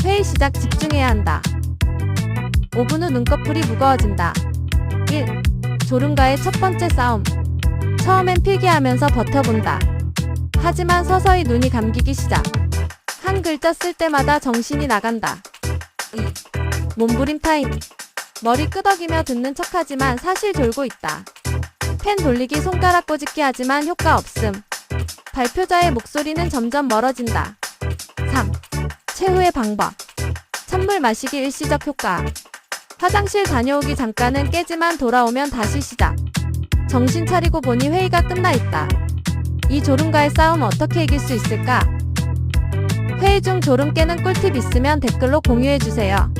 회의 시작 집중해야 한다. 5분 후 눈꺼풀이 무거워진다. 1. 졸음과의 첫 번째 싸움. 처음엔 필기하면서 버텨본다. 하지만 서서히 눈이 감기기 시작. 한 글자 쓸 때마다 정신이 나간다. 2. 몸부림 타임. 머리 끄덕이며 듣는 척하지만 사실 졸고 있다. 펜 돌리기 손가락 꼬집기 하지만 효과 없음. 발표자의 목소리는 점점 멀어진다. 3. 최후의 방법. 찬물 마시기 일시적 효과. 화장실 다녀오기 잠깐은 깨지만 돌아오면 다시 시작. 정신 차리고 보니 회의가 끝나 있다. 이 졸음과의 싸움 어떻게 이길 수 있을까? 회의 중 졸음 깨는 꿀팁 있으면 댓글로 공유해주세요.